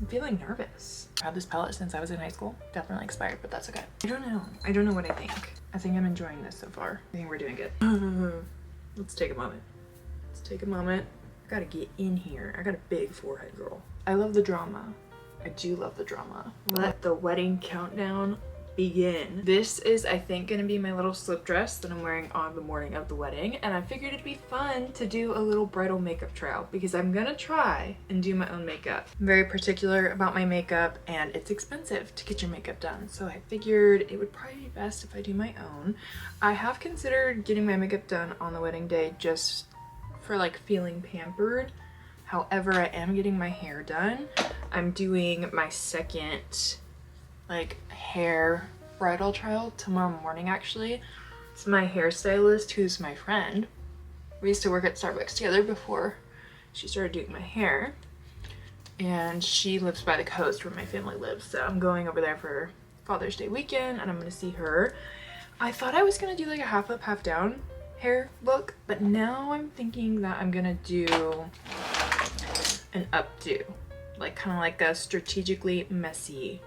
I'm feeling nervous. I've had this palette since I was in high school. Definitely expired, but that's okay. I don't know. I don't know what I think. I think I'm enjoying this so far. I think we're doing good. Let's take a moment. Let's take a moment. I gotta get in here. I got a big forehead, girl. I love the drama. I do love the drama. Let the wedding countdown begin. This is, I think, gonna be my little slip dress that I'm wearing on the morning of the wedding, and I figured it'd be fun to do a little bridal makeup trial because I'm gonna try and do my own makeup. I'm very particular about my makeup, and it's expensive to get your makeup done, so I figured it would probably be best if I do my own. I have considered getting my makeup done on the wedding day just for like feeling pampered. However, I am getting my hair done. I'm doing my second like hair bridal trial tomorrow morning actually. It's my hairstylist, who's my friend. We used to work at Starbucks together before she started doing my hair, and she lives by the coast where my family lives, so I'm going over there for Father's Day weekend and I'm gonna see her. I thought I was gonna do like a half up half down hair look, but now I'm thinking that I'm gonna do an updo, like kind of like a strategically messy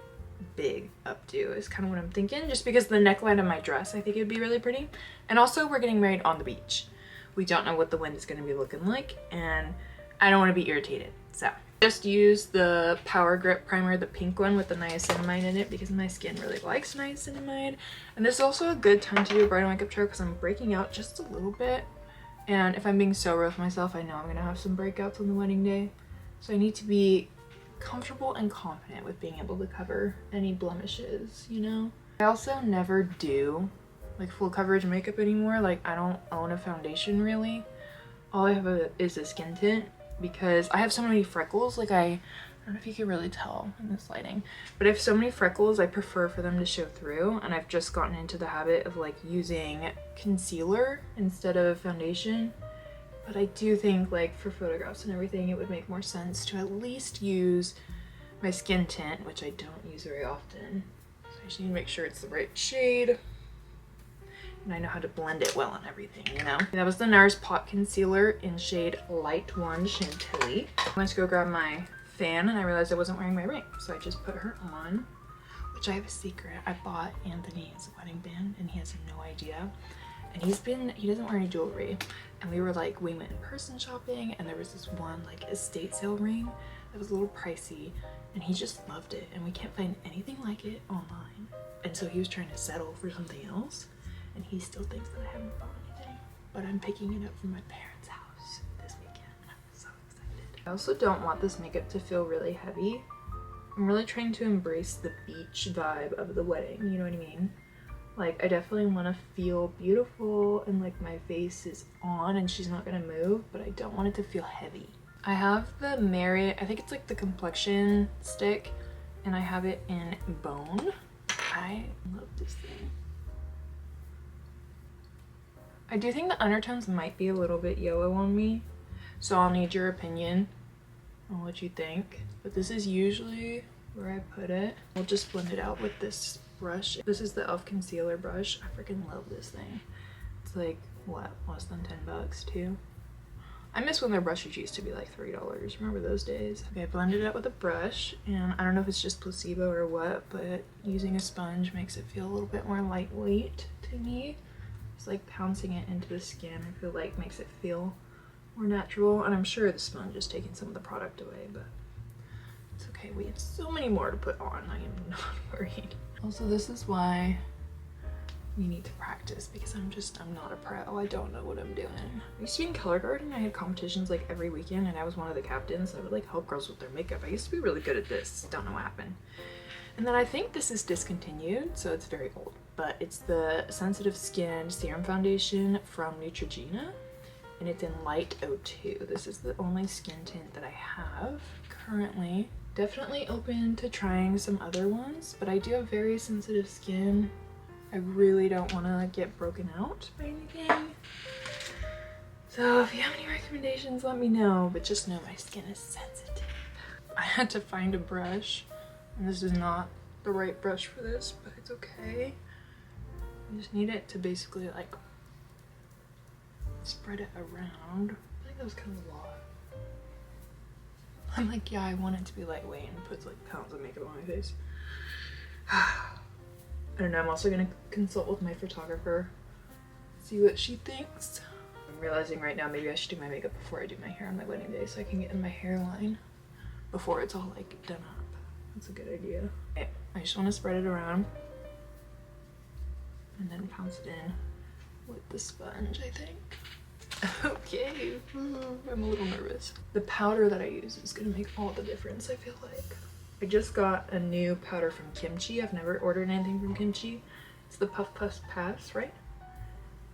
big updo is kind of what I'm thinking, just because the neckline of my dress I think it'd be really pretty. And also we're getting married on the beach. We don't know what the wind is going to be looking like, and I don't want to be irritated, so just use the Power Grip primer, the pink one with the niacinamide in it, because my skin really likes niacinamide. And this is also a good time to do a bridal makeup trial because I'm breaking out just a little bit, and if I'm being sober with myself, I know I'm gonna have some breakouts on the wedding day, so I need to be comfortable and confident with being able to cover any blemishes, you know? I also never do like full coverage makeup anymore. Like I don't own a foundation really. All I have is a skin tint because I have so many freckles. Like I don't know if you can really tell in this lighting, but I have so many freckles, I prefer for them to show through, and I've just gotten into the habit of like using concealer instead of foundation. But I do think like for photographs and everything, it would make more sense to at least use my skin tint, which I don't use very often. So I just need to make sure it's the right shade. And I know how to blend it well and everything, you know? That was the NARS Pot Concealer in shade Light 1 Chantilly. I went to go grab my fan and I realized I wasn't wearing my ring. So I just put her on, which I have a secret. I bought Anthony his wedding band and he has no idea. And he doesn't wear any jewelry. And we went in person shopping, and there was this one like estate sale ring that was a little pricey, and he just loved it, and we can't find anything like it online. And so he was trying to settle for something else, and he still thinks that I haven't bought anything, but I'm picking it up from my parents' house this weekend. I'm so excited. I also don't want this makeup to feel really heavy. I'm really trying to embrace the beach vibe of the wedding, you know what I mean? Like I definitely want to feel beautiful and like my face is on and she's not gonna move, but I don't want it to feel heavy. I have the Merit, I think it's like the complexion stick, and I have it in Bone. I love this thing. I do think the undertones might be a little bit yellow on me, so I'll need your opinion on what you think. But this is usually where I put it. We'll just blend it out with this brush. This is the e.l.f. concealer brush. I freaking love this thing. It's like, what, less than 10 bucks too? I miss when their brushes used to be like $3. Remember those days? Okay, I blended it out with a brush, and I don't know if it's just placebo or what, but using a sponge makes it feel a little bit more lightweight to me. It's like pouncing it into the skin, I feel like makes it feel more natural, and I'm sure the sponge is taking some of the product away, but it's okay. We have so many more to put on. I am not worried. Also, this is why we need to practice, because I'm not a pro. I don't know what I'm doing. I used to be in color guard and I had competitions like every weekend, and I was one of the captains. I would like help girls with their makeup. I used to be really good at this. Don't know what happened. And then I think this is discontinued, so it's very old, but it's the Sensitive Skin Serum Foundation from Neutrogena, and it's in Light 02. This is the only skin tint that I have currently. Definitely open to trying some other ones, but I do have very sensitive skin. I really don't want to get broken out by anything. So if you have any recommendations, let me know, but just know my skin is sensitive. I had to find a brush, and this is not the right brush for this, but it's okay. I just need it to basically like spread it around. I think that was kind of a lot. I'm like, yeah, I want it to be lightweight and puts like pounds of makeup on my face. I don't know, I'm also gonna consult with my photographer, see what she thinks. I'm realizing right now maybe I should do my makeup before I do my hair on my wedding day so I can get in my hairline before it's all like done up. That's a good idea. Okay, I just want to spread it around and then pounce it in with the sponge, I think. Okay, I'm a little nervous. The powder that I use is gonna make all the difference, I feel like. I just got a new powder from Kimchi. I've never ordered anything from Kimchi. It's the Puff Puff Pass, right?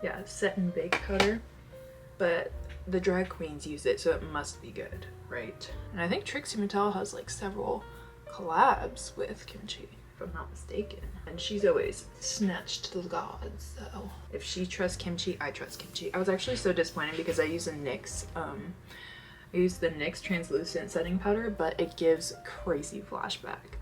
Yeah, it's set and bake powder, but the drag queens use it, so it must be good, right? And I think Trixie Mattel has like several collabs with Kimchi, if I'm not mistaken. And she's always snatched the gods, so if she trusts Kimchi, I trust Kimchi. I was actually so disappointed because I use a NYX, I use the NYX translucent setting powder, but it gives crazy flashback.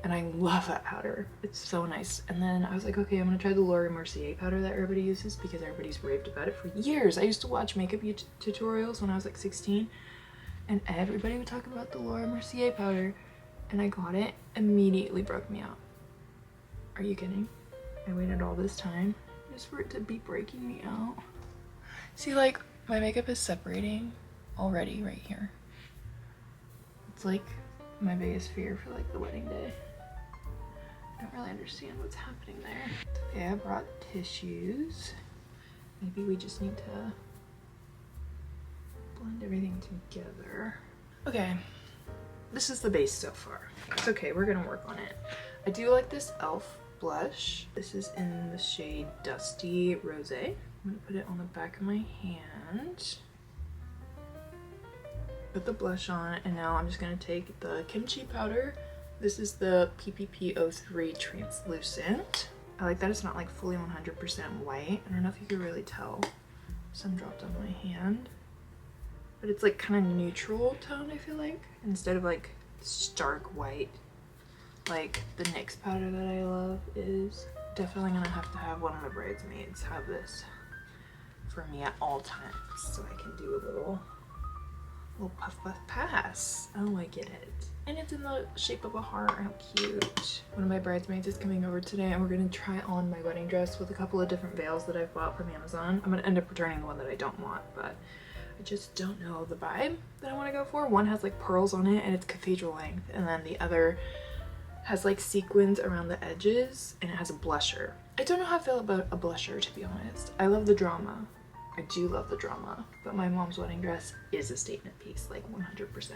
And I love that powder. It's so nice. And then I was like, okay, I'm gonna try the Laura Mercier powder that everybody uses because everybody's raved about it for years. I used to watch makeup tutorials when I was like 16, and everybody would talk about the Laura Mercier powder, and I got it, immediately broke me out. Are you kidding? I waited all this time just for it to be breaking me out. See, like, my makeup is separating already right here. It's like my biggest fear for like the wedding day. I don't really understand what's happening there. Okay, I brought tissues. Maybe we just need to blend everything together. Okay, this is the base so far. It's okay, we're gonna work on it. I do like this e.l.f. blush. This is in the shade Dusty Rosé. I'm gonna put it on the back of my hand. Put the blush on, and now I'm just gonna take the Kimchi powder. This is the PPP03 translucent. I like that it's not like fully 100% white. I don't know if you can really tell. Some dropped on my hand, but it's like kind of neutral tone, I feel like, instead of like stark white like the NYX powder that I love is. Definitely gonna have to have one of my bridesmaids have this for me at all times so I can do a little puff puff pass. Oh, I get it. And it's in the shape of a heart. How cute. One of my bridesmaids is coming over today and we're gonna try on my wedding dress with a couple of different veils that I've bought from Amazon. I'm gonna end up returning the one that I don't want, but I just don't know the vibe that I want to go for. One has like pearls on it and it's cathedral length, and then the other has like sequins around the edges and it has a blusher. I don't know how I feel about a blusher, to be honest. I love the drama. I do love the drama, but my mom's wedding dress is a statement piece, like 100%.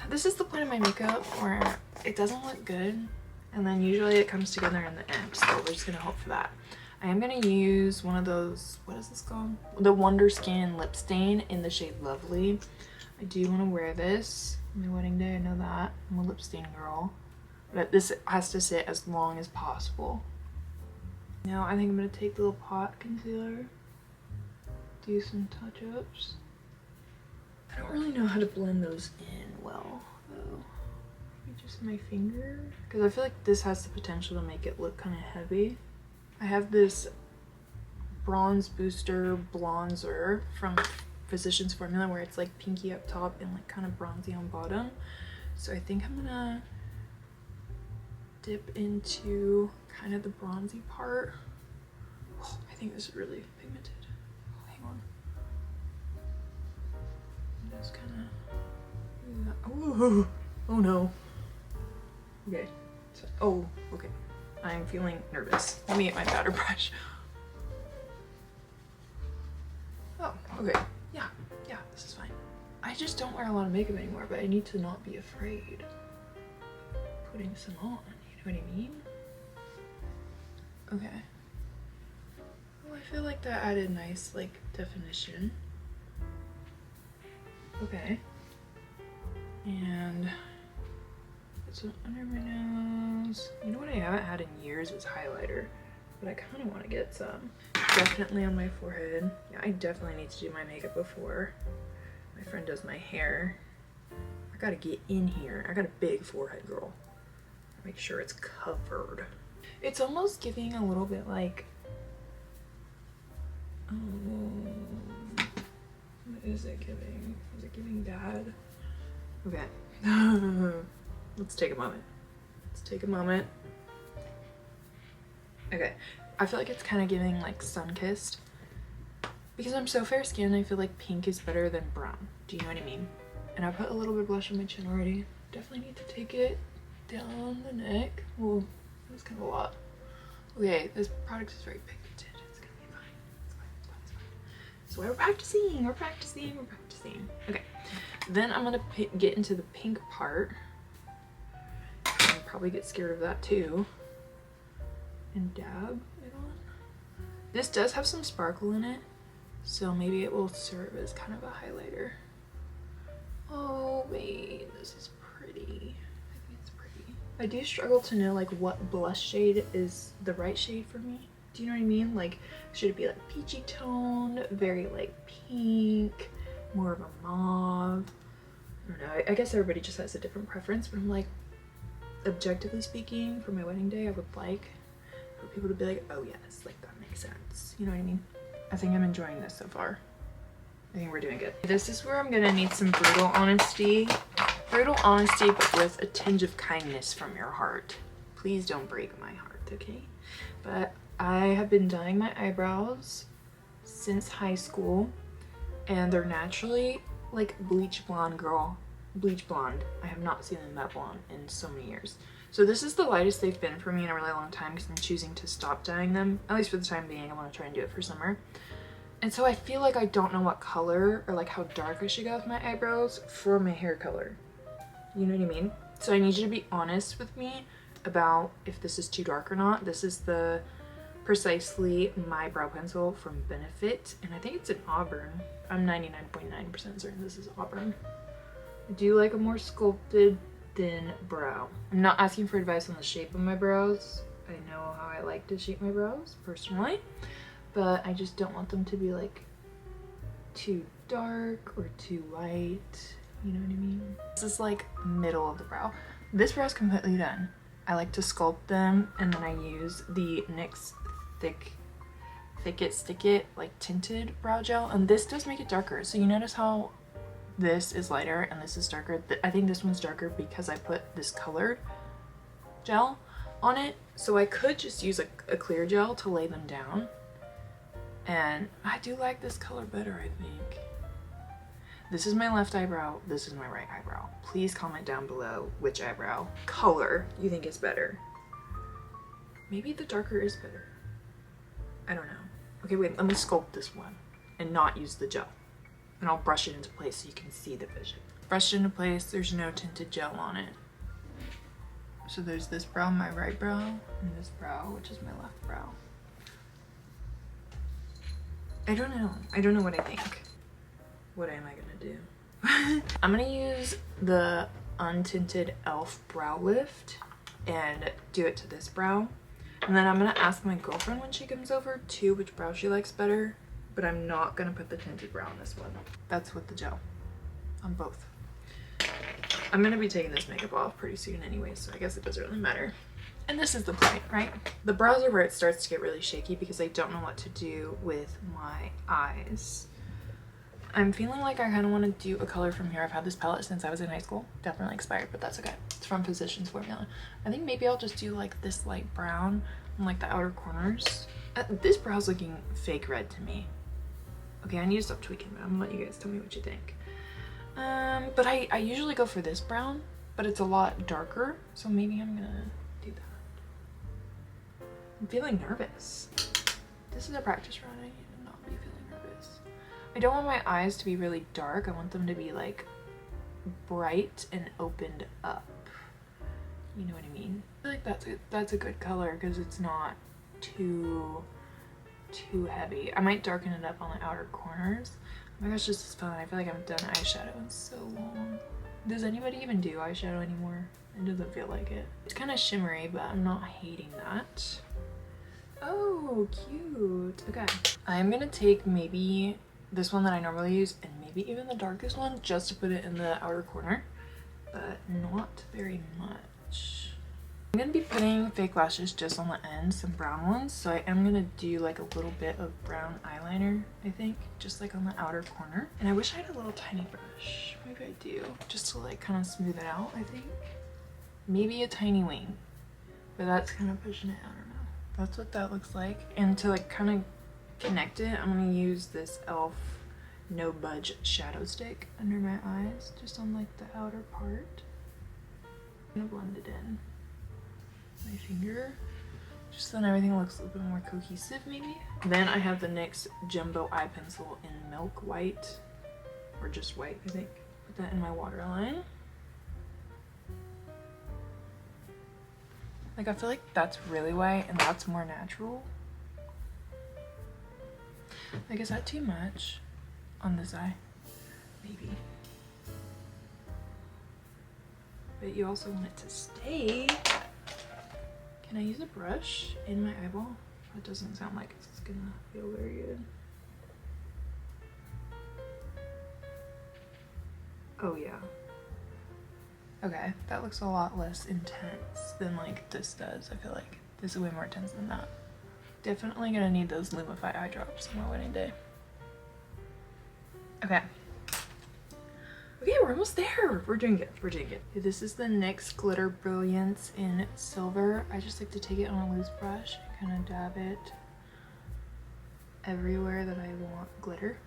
This is the point of my makeup where it doesn't look good, and then usually it comes together in the end, so we're just gonna hope for that. I am gonna use one of those, what is this called? The Wonder Skin lip stain in the shade Lovely. I do wanna wear this on my wedding day, I know that. I'm a lip stain girl, but this has to sit as long as possible. Now I think I'm gonna take the little pot concealer, do some touch-ups. I don't really know how to blend those in well, though. Maybe just my finger, because I feel like this has the potential to make it look kind of heavy. I have this Bronze Booster Bronzer from Physicians Formula where it's like pinky up top and like kind of bronzy on bottom. So I think I'm gonna dip into kind of the bronzy part. Oh, I think this is really pigmented. Hang on. Just kind of. Oh no. Okay. So, oh, okay. I'm feeling nervous. Let me get my powder brush. Oh, okay. Yeah, this is fine. I just don't wear a lot of makeup anymore, but I need to not be afraid of putting some on. You know what I mean? Okay. Well, I feel like that added nice, like, definition. Okay. And it's under my nose. You know what I haven't had in years is highlighter, but I kind of want to get some. Definitely on my forehead. Yeah, I definitely need to do my makeup before my friend does my hair. I gotta get in here. I got a big forehead, girl. Make sure it's covered. It's almost giving a little bit like, what is it giving? Is it giving dad? Okay, Let's take a moment. Let's take a moment. Okay, I feel like it's kind of giving like sun-kissed. Because I'm so fair skinned, I feel like pink is better than brown. Do you know what I mean? And I put a little bit of blush on my chin already. Definitely need to take it down the neck. Well, it was kind of a lot. Okay, this product is very pigmented. It's gonna be fine. It's fine, it's fine, it's fine. So we're practicing, we're practicing, we're practicing. Okay, then I'm gonna get into the pink part. I'll probably get scared of that too. And dab it on. This does have some sparkle in it, so maybe it will serve as kind of a highlighter. Oh wait, this is pretty. I think it's pretty. I do struggle to know like what blush shade is the right shade for me. Do you know what I mean? Like, should it be like peachy tone, very like pink, more of a mauve? I don't know. I guess everybody just has a different preference, but I'm like, objectively speaking, for my wedding day, I would like for people to be like, oh yes, like that makes sense. You know what I mean? I think I'm enjoying this so far. I think we're doing good. This is where I'm gonna need some brutal honesty. Brutal honesty, but with a tinge of kindness from your heart. Please don't break my heart, okay? But I have been dyeing my eyebrows since high school, and they're naturally like bleach blonde, girl. Bleach blonde. I have not seen them that blonde in so many years. So this is the lightest they've been for me in a really long time because I'm choosing to stop dyeing them, at least for the time being. I want to try and do it for summer. And so I feel like I don't know what color or like how dark I should go with my eyebrows for my hair color. You know what I mean? So I need you to be honest with me about if this is too dark or not. This is the Precisely My Brow Pencil from Benefit, and I think it's in Auburn. I'm 99.9% certain this is Auburn. I do like a more sculpted, thin brow. I'm not asking for advice on the shape of my brows. I know how I like to shape my brows personally, but I just don't want them to be like too dark or too light. You know what I mean? This is like middle of the brow. This brow is completely done. I like to sculpt them, and then I use the NYX Thick It Stick It like tinted brow gel, and this does make it darker. So you notice how this is lighter and this is darker. I think this one's darker because I put this colored gel on it. So I could just use a clear gel to lay them down, and I do like this color better, I think. This is my left eyebrow, this is my right eyebrow. Please comment down below which eyebrow color you think is better. Maybe the darker is better. I don't know. Okay, wait, let me sculpt this one and not use the gel. And I'll brush it into place so you can see the vision. Brushed into place, there's no tinted gel on it. So there's this brow, my right brow, and this brow, which is my left brow. I don't know what I think. What am I gonna do? I'm gonna use the untinted e.l.f. brow lift and do it to this brow. And then I'm gonna ask my girlfriend when she comes over too which brow she likes better, but I'm not gonna put the tinted brow on this one. That's with the gel on both. I'm gonna be taking this makeup off pretty soon anyway, so I guess it doesn't really matter. And this is the point, right? The brows are where it starts to get really shaky because I don't know what to do with my eyes. I'm feeling like I kind of want to do a color from here. I've had this palette since I was in high school. Definitely expired, but that's okay. It's from Physicians Formula. I think maybe I'll just do like this light brown on like the outer corners. This brow's looking fake red to me. Okay, I need to stop tweaking, but I'm gonna let you guys tell me what you think. But I usually go for this brown, but it's a lot darker, so maybe I'm gonna do that. I'm feeling nervous. This is a practice run. I need to not be feeling nervous. I don't want my eyes to be really dark. I want them to be like bright and opened up. You know what I mean? I feel like that's a good color because it's not too heavy. I might darken it up on the outer corners. Oh my gosh, this is fun. I feel like I haven't done eyeshadow in so long. Does anybody even do eyeshadow anymore? It doesn't feel like it. It's kind of shimmery, but I'm not hating that. Oh, cute. Okay. I'm gonna take maybe this one that I normally use and maybe even the darkest one just to put it in the outer corner, but not very much. I'm gonna be putting fake lashes just on the end, some brown ones. So I am gonna do like a little bit of brown eyeliner, I think, just like on the outer corner. And I wish I had a little tiny brush. Maybe I do, just to like kind of smooth it out, I think. Maybe a tiny wing, but that's kind of pushing it. I don't know. That's what that looks like. And to like kind of connect it, I'm gonna use this e.l.f. No Budge shadow stick under my eyes, just on like the outer part. I'm gonna blend it in my finger, just so then everything looks a little bit more cohesive maybe. Then I have the NYX Jumbo Eye Pencil in Milk White, or just white I think. Put that in my waterline. Like I feel like that's really white and that's more natural. Like is that too much on this eye? Maybe. But you also want it to stay. Can I use a brush in my eyeball? That doesn't sound like it's gonna feel very good. Oh yeah. Okay, that looks a lot less intense than like this does. I feel like this is way more intense than that. Definitely gonna need those Lumify eye drops on my wedding day. Okay. Okay, we're almost there. We're doing good. We're doing good. Okay, this is the NYX Glitter Brilliance in Silver. I just like to take it on a loose brush and kind of dab it everywhere that I want glitter.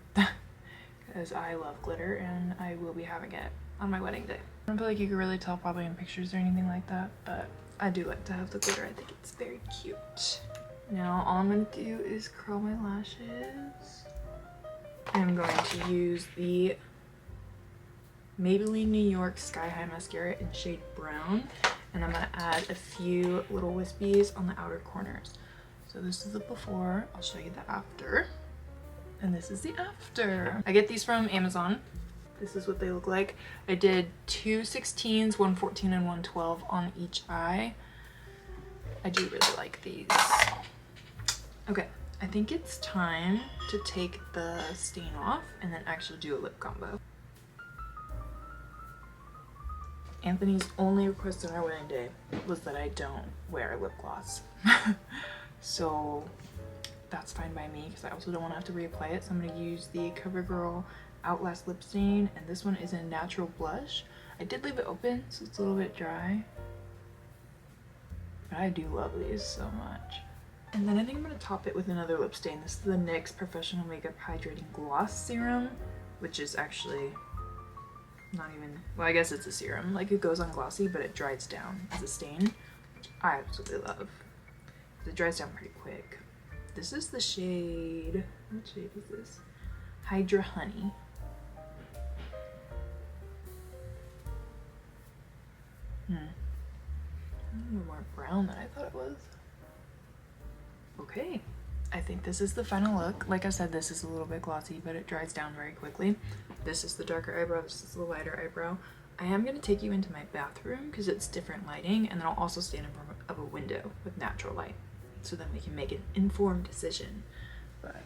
Because I love glitter and I will be having it on my wedding day. I don't feel like you can really tell probably in pictures or anything like that, but I do like to have the glitter. I think it's very cute. Now all I'm going to do is curl my lashes. I'm going to use the Maybelline New York Sky High Mascara in shade Brown, and I'm going to add a few little wispies on the outer corners. So this is the before, I'll show you the after, and this is the after. I get these from Amazon. This is what they look like. I did 2 16s, 1 14, and 1 12 on each eye. I do really like these. Okay, I think it's time to take the stain off and then actually do a lip combo. Anthony's only request on our wedding day was that I don't wear lip gloss. So that's fine by me because I also don't want to have to reapply it. So I'm going to use the CoverGirl Outlast Lip Stain, and this one is a natural blush. I did leave it open, so it's a little bit dry. But I do love these so much. And then I think I'm going to top it with another lip stain. This is the NYX Professional Makeup Hydrating Gloss Serum, which is actually not even, well, I guess it's a serum. Like it goes on glossy, but it dries down as a stain, which I absolutely love. It dries down pretty quick. This is the shade, what shade is this? Hydra Honey. A little more brown than I thought it was. Okay, I think this is the final look. Like I said, this is a little bit glossy, but it dries down very quickly. This is the darker eyebrow, this is the lighter eyebrow. I am going to take you into my bathroom because it's different lighting, and then I'll also stand in front of a window with natural light so then we can make an informed decision. But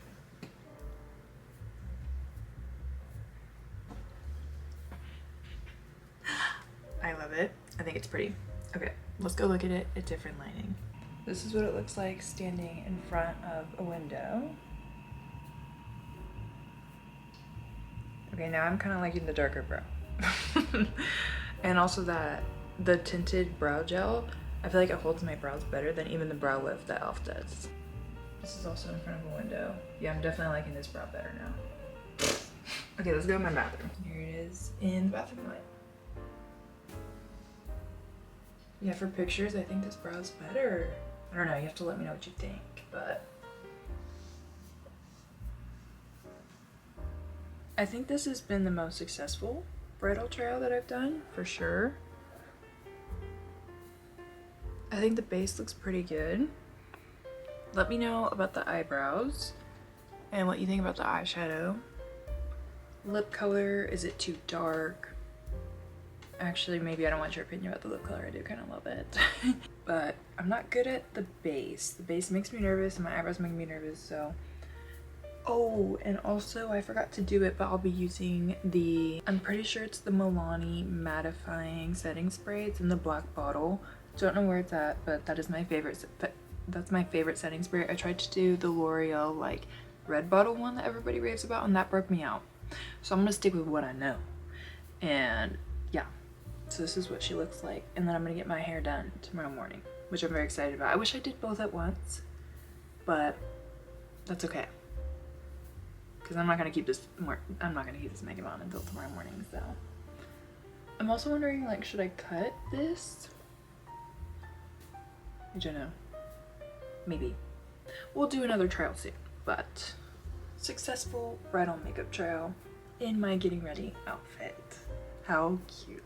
I love it. I think it's pretty. Okay, let's go look at it at different lighting. This is what it looks like standing in front of a window. Okay, now I'm kind of liking the darker brow. And also the tinted brow gel, I feel like it holds my brows better than even the brow lift that e.l.f. does. This is also in front of a window. Yeah, I'm definitely liking this brow better now. Okay, let's go in my bathroom. Here it is in the bathroom light. Yeah, for pictures, I think this brow's better. I don't know, you have to let me know what you think, but I think this has been the most successful bridal trial that I've done, for sure. I think the base looks pretty good. Let me know about the eyebrows and what you think about the eyeshadow. Lip color, is it too dark? Actually, maybe I don't want your opinion about the lip color. I do kind of love it. But I'm not good at the base. The base makes me nervous and my eyebrows make me nervous, so. Oh, and also I forgot to do it, but I'll be using the, I'm pretty sure it's the Milani mattifying setting spray. It's in the black bottle. Don't know where it's at, but that is my favorite. That's my favorite setting spray. I tried to do the L'Oreal like red bottle one that everybody raves about, and that broke me out. So I'm gonna stick with what I know. And yeah, so this is what she looks like. And then I'm gonna get my hair done tomorrow morning, which I'm very excited about. I wish I did both at once, but that's okay. Because I'm not gonna keep this makeup on until tomorrow morning. So I'm also wondering, like, should I cut this? I don't know. Maybe. We'll do another trial soon. But successful bridal makeup trial in my getting ready outfit. How cute.